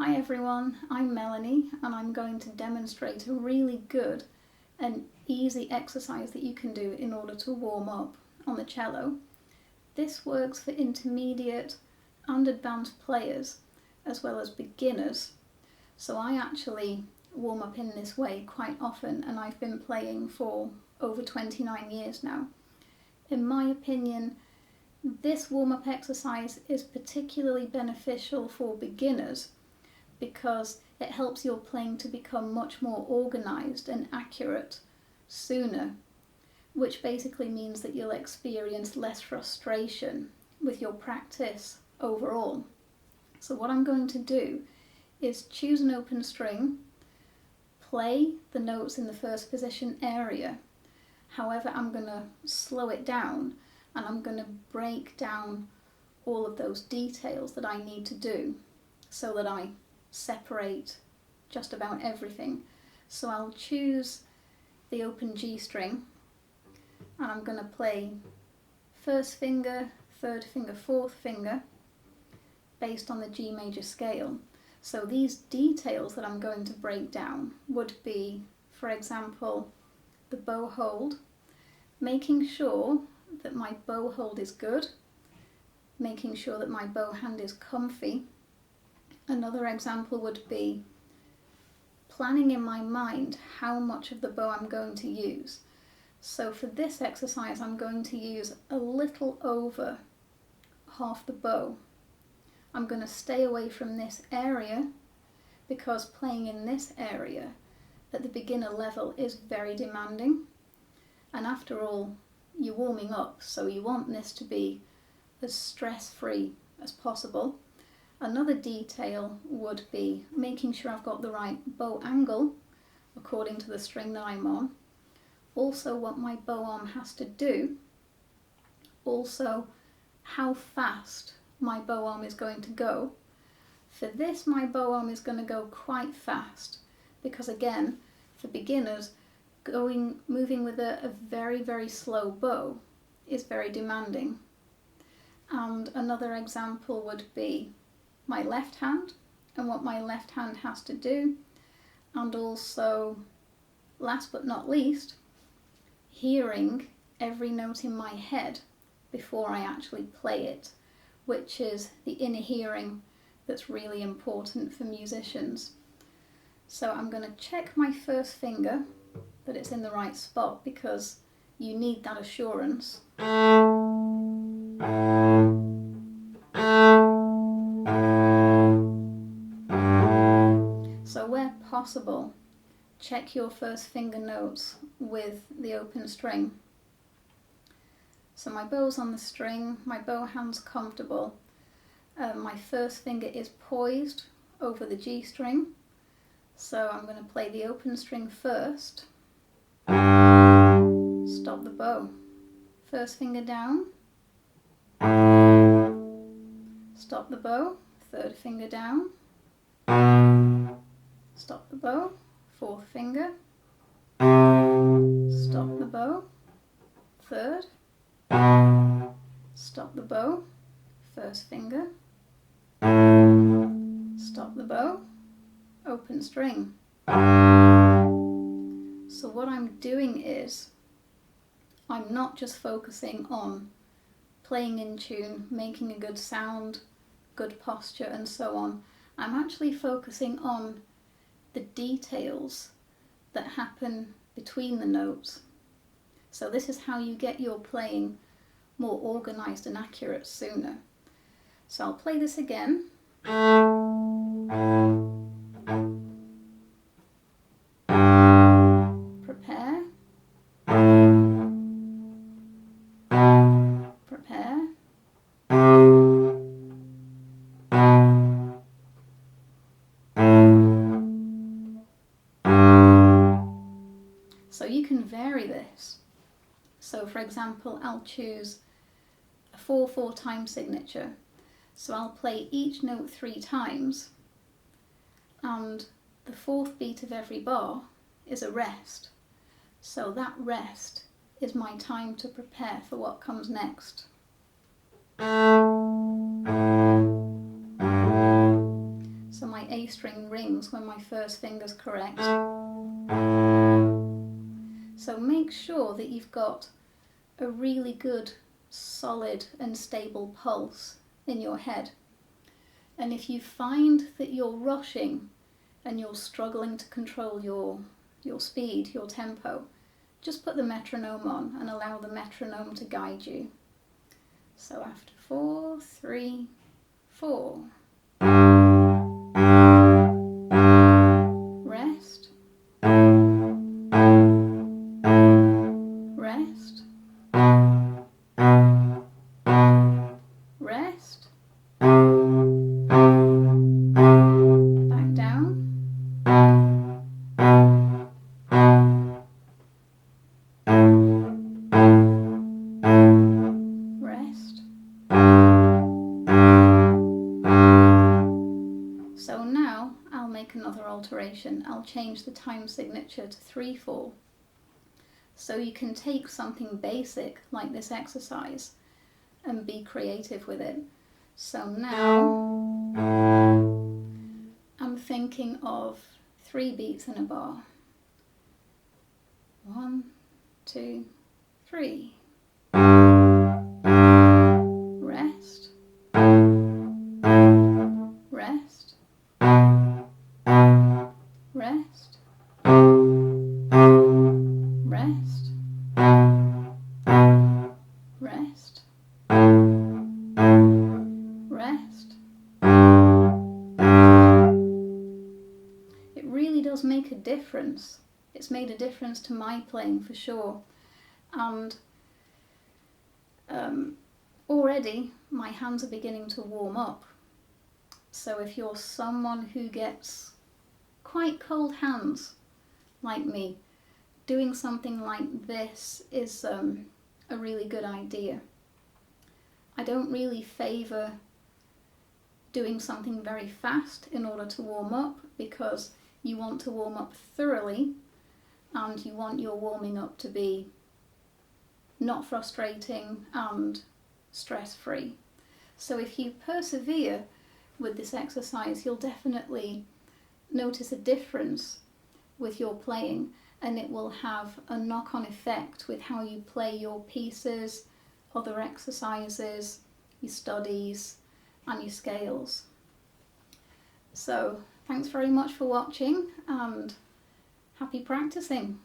Hi everyone, I'm Melanie and I'm going to demonstrate a really good and easy exercise that you can do in order to warm up on the cello. This works for intermediate and advanced players as well as beginners. So I actually warm up in this way quite often and I've been playing for over 29 years now. In my opinion, this warm-up exercise is particularly beneficial for beginners because it helps your playing to become much more organised and accurate sooner, which basically means that you'll experience less frustration with your practice overall. So what I'm going to do is choose an open string, play the notes in the first position area. However, I'm going to slow it down and I'm going to break down all of those details that I need to do so that I separate just about everything. So I'll choose the open G string and I'm going to play first finger, third finger, fourth finger based on the G major scale. So these details that I'm going to break down would be, for example, the bow hold, making sure that my bow hold is good, making sure that my bow hand is comfy. Another example would be planning in my mind how much of the bow I'm going to use. So for this exercise I'm going to use a little over half the bow. I'm going to stay away from this area because playing in this area at the beginner level is very demanding, and after all you're warming up, so you want this to be as stress-free as possible. Another detail would be making sure I've got the right bow angle according to the string that I'm on, also what my bow arm has to do, also how fast my bow arm is going to go. For this, my bow arm is going to go quite fast because, again, for beginners, moving with a very slow bow is very demanding. And another example would be my left hand and what my left hand has to do, and also, last but not least, hearing every note in my head before I actually play it, which is the inner hearing that's really important for musicians. So I'm going to check my first finger that it's in the right spot because you need that assurance. So where possible, check your first finger notes with the open string. So my bow's on the string, my bow hand's comfortable, my first finger is poised over the G string, so I'm going to play the open string first, stop the bow, first finger down, stop the bow, third finger down, stop the bow, fourth finger, stop the bow, third, stop the bow, first finger, stop the bow, open string. So what I'm doing is, I'm not just focusing on playing in tune, making a good sound, good posture and so on. I'm actually focusing on the details that happen between the notes. So this is how you get your playing more organised and accurate sooner. So I'll play this again. Prepare. Prepare. So you can vary this. So for example, I'll choose a 4/4 time signature. So I'll play each note 3 times, and the fourth beat of every bar is a rest. So that rest is my time to prepare for what comes next. So my A string rings when my first finger's correct. So make sure that you've got a really good, solid and stable pulse in your head. And if you find that you're rushing and you're struggling to control your speed, your tempo, just put the metronome on and allow the metronome to guide you. So after 4, 3, 4. Rest. Rest. Rest. Back down. Rest. So now I'll make another alteration. I'll change the time signature to 3/4. So you can take something basic like this exercise and be creative with it. So now I'm thinking of 3 beats in a bar. 1, 2, 3. Rest. Rest. Rest. Rest. Rest. Rest. It really does make a difference. It's made a difference to my playing for sure. And already my hands are beginning to warm up. So if you're someone who gets quite cold hands like me, doing something like this is a really good idea. I don't really favour doing something very fast in order to warm up, because you want to warm up thoroughly and you want your warming up to be not frustrating and stress-free. So if you persevere with this exercise, you'll definitely notice a difference with your playing, and it will have a knock-on effect with how you play your pieces, other exercises, your studies and your scales. So thanks very much for watching and happy practicing.